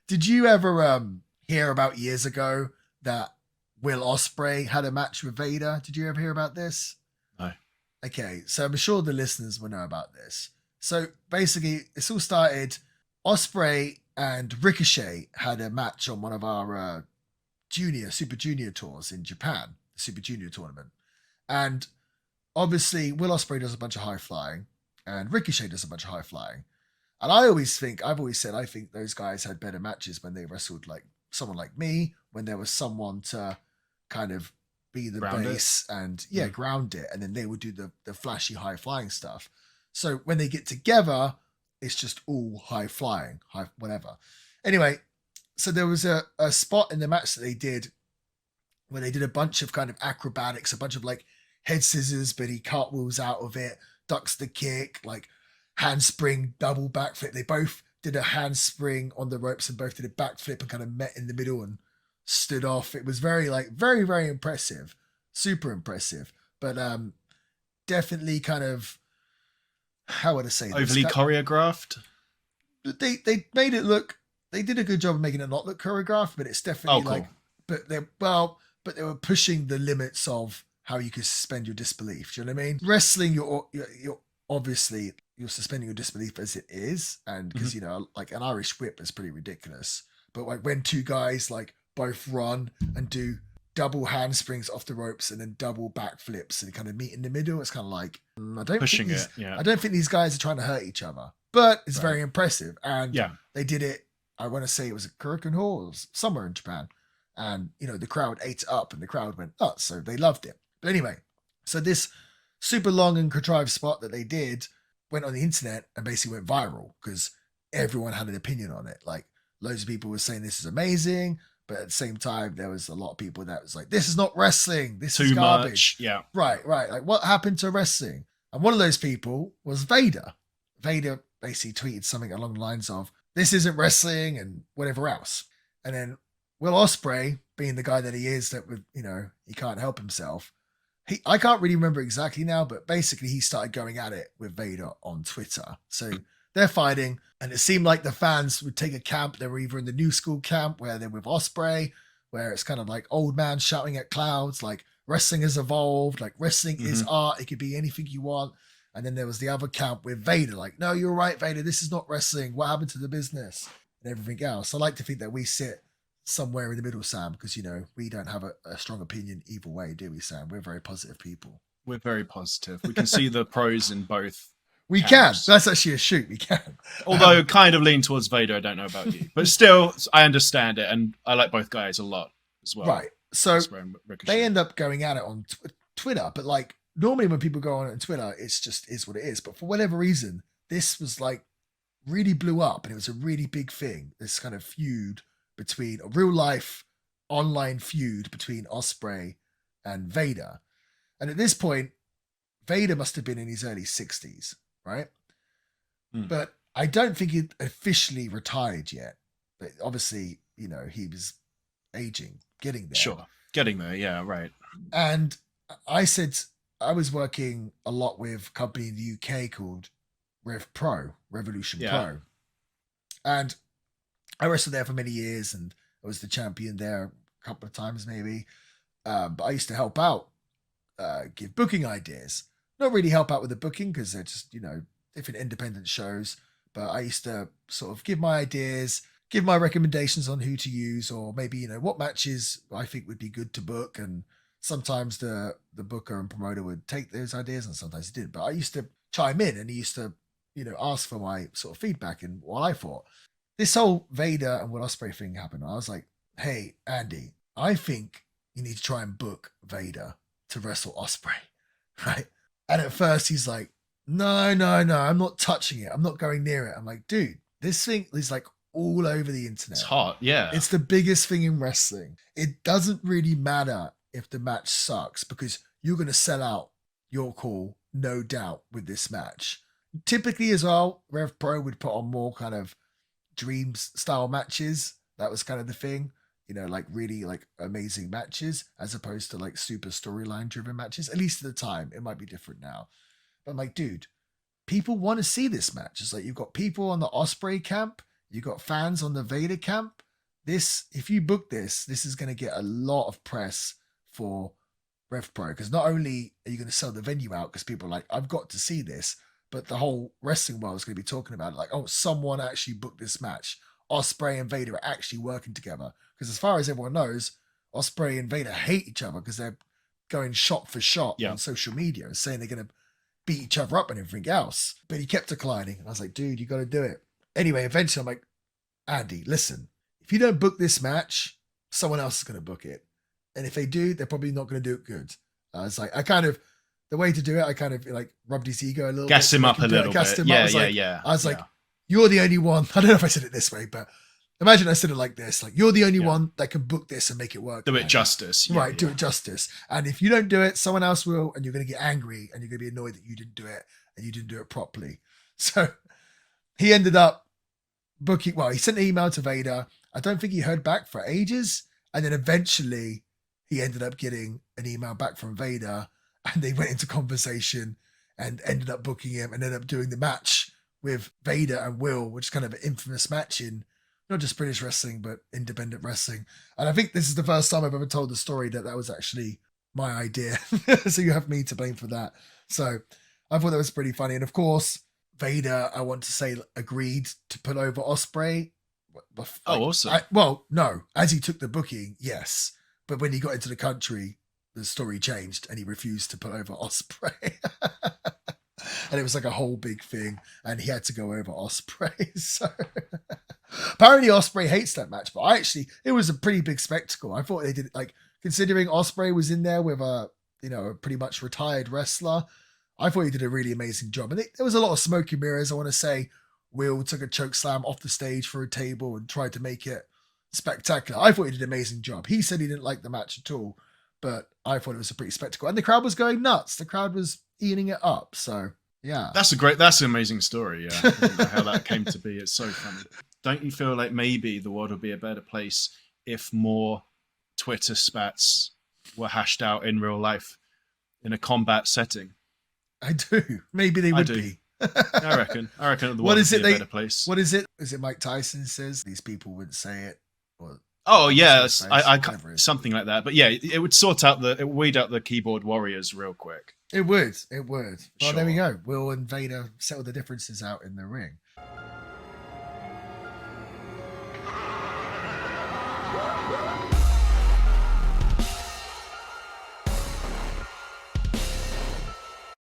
Did you ever hear about years ago that Will Ospreay had a match with Vader? Did you ever hear about this? No. Okay, so I'm sure the listeners will know about this. So basically, it's all started. Osprey and Ricochet had a match on one of our Super Junior tours in Japan, the Super Junior tournament. And obviously, Will Ospreay does a bunch of high flying, and Ricochet does a bunch of high flying. And I've always said, I think those guys had better matches when they wrestled like someone like me, when there was someone to kind of be the Ground base and ground it. And then they would do the flashy high flying stuff. So when they get together, it's just all high flying, high whatever. Anyway, so there was a spot in the match that they did where they did a bunch of kind of acrobatics, a bunch of like head scissors, but he cartwheels out of it, ducks the kick, like handspring, double backflip. They both did a handspring on the ropes and both did a backflip and kind of met in the middle and stood off. It was very, very impressive, super impressive, but definitely kind of, how would I say this? Overly choreographed. They made it look. They did a good job of making it not look choreographed, but it's definitely cool. but they were pushing the limits of how you could suspend your disbelief. Do you know what I mean? Wrestling, you're obviously you're suspending your disbelief as it is, and because like an Irish whip is pretty ridiculous. But like when two guys like both run and do double handsprings off the ropes and then double backflips and kind of meet in the middle, it's kind of like I don't think these guys are trying to hurt each other, but it's very impressive. And they did it. I want to say it was at Kurikan Hall, somewhere in Japan, and the crowd ate it up and the crowd went nuts, so they loved it. But anyway, so this super long and contrived spot that they did went on the internet and basically went viral because everyone had an opinion on it. Like loads of people were saying this is amazing, but at the same time there was a lot of people that was like, this is not wrestling, this is garbage. Right, like what happened to wrestling? And one of those people was Vader. Vader basically tweeted something along the lines of, this isn't wrestling and whatever else. And then Will Ospreay, being the guy that he is, that with he can't help himself. I can't really remember exactly now, but basically he started going at it with Vader on Twitter. So they're fighting, and it seemed like the fans would take a camp. They were either in the new school camp where they're with Ospreay, where it's kind of like old man shouting at clouds, like wrestling has evolved, like wrestling is art. It could be anything you want. And then there was the other camp with Vader, like, no, you're right, Vader. This is not wrestling. What happened to the business and everything else? I like to think that we sit somewhere in the middle, Sam, because we don't have a strong opinion either way, do we, Sam? We're very positive people. We're very positive. We can see the pros in both. We camps. Can. That's actually a shoot. We can. Although kind of lean towards Vader. I don't know about you, but still, I understand it, and I like both guys a lot as well. Right. So they end up going at it on Twitter, but like normally when people go on Twitter, it's just is what it is. But for whatever reason, this was like really blew up, and it was a really big thing. This kind of feud between a real life online feud between Ospreay and Vader. And at this point, Vader must have been in his early 60s, right? But I don't think he'd officially retired yet. But obviously, he was aging, getting there. Sure, getting there, yeah, right. And I said, I was working a lot with a company in the UK called Revolution Pro. And I wrestled there for many years, and I was the champion there a couple of times maybe. But I used to help out, give booking ideas. Not really help out with the booking because they're just, different independent shows. But I used to sort of give my ideas, give my recommendations on who to use, or maybe, what matches I think would be good to book. And sometimes the booker and promoter would take those ideas and sometimes he didn't. But I used to chime in, and he used to, ask for my sort of feedback and what I thought. This whole Vader and Will Ospreay thing happened. I was like, hey, Andy, I think you need to try and book Vader to wrestle Ospreay, right? And at first he's like, no, I'm not touching it. I'm not going near it. I'm like, dude, this thing is like all over the internet. It's hot, yeah. It's the biggest thing in wrestling. It doesn't really matter if the match sucks because you're going to sell out your call, no doubt, with this match. Typically as well, Rev Pro would put on more kind of dreams style matches. That was kind of the thing, like really like amazing matches as opposed to like super storyline driven matches. At least at the time, it might be different now. But I'm like, dude, people want to see this match. It's like you've got people on the Ospreay camp You got fans on the Vader camp. This, if you book this is going to get a lot of press for Rev Pro, because not only are you going to sell the venue out because people are like, I've got to see this, but the whole wrestling world is going to be talking about it. Like, oh, someone actually booked this match. Osprey and Vader are actually working together. Because as far as everyone knows, Osprey and Vader hate each other because they're going shot for shot on social media and saying they're going to beat each other up and everything else. But he kept declining. And I was like, dude, you got to do it. Anyway, eventually I'm like, Andy, listen, if you don't book this match, someone else is going to book it. And if they do, they're probably not going to do it good. I was like, the way to do it, I kind of like rubbed his ego a little bit. Gas him up a little bit. I was like, you're the only one. I don't know if I said it this way, but imagine I said it like this. Like, you're the only one that can book this and make it work. Do it justice. Right, do it justice. And if you don't do it, someone else will, and you're going to get angry and you're going to be annoyed that you didn't do it and you didn't do it properly. So he ended up booking, well, he sent an email to Vader. I don't think he heard back for ages. And then eventually he ended up getting an email back from Vader, and they went into conversation and ended up booking him and ended up doing the match with Vader and Will, which is kind of an infamous match in not just British wrestling, but independent wrestling. And I think this is the first time I've ever told the story that was actually my idea. So you have me to blame for that. So I thought that was pretty funny. And of course, Vader, I want to say, agreed to put over Osprey. Awesome. No, as he took the booking, yes. But when he got into the country, the story changed and he refused to put over Osprey. And it was like a whole big thing, and he had to go over Osprey. So apparently Osprey hates that match, but it was a pretty big spectacle. I thought they did, like, considering Osprey was in there with a pretty much retired wrestler, I thought he did a really amazing job. And there was a lot of smoke and mirrors. I want to say Will took a choke slam off the stage for a table and tried to make it spectacular. I thought he did an amazing job. He said he didn't like the match at all, but I thought it was a pretty spectacle. And the crowd was going nuts. The crowd was eating it up. So yeah. That's an amazing story. Yeah. I don't know how that came to be. It's so funny. Don't you feel like maybe the world would be a better place if more Twitter spats were hashed out in real life in a combat setting? I do. Maybe they would be. I reckon the world would be a better place. What is it? Is it Mike Tyson says these people wouldn't say it? Or I something like that. But yeah, it would weed out the keyboard warriors real quick. It would. Well, Sure. There we go. Will and Vader settle the differences out in the ring.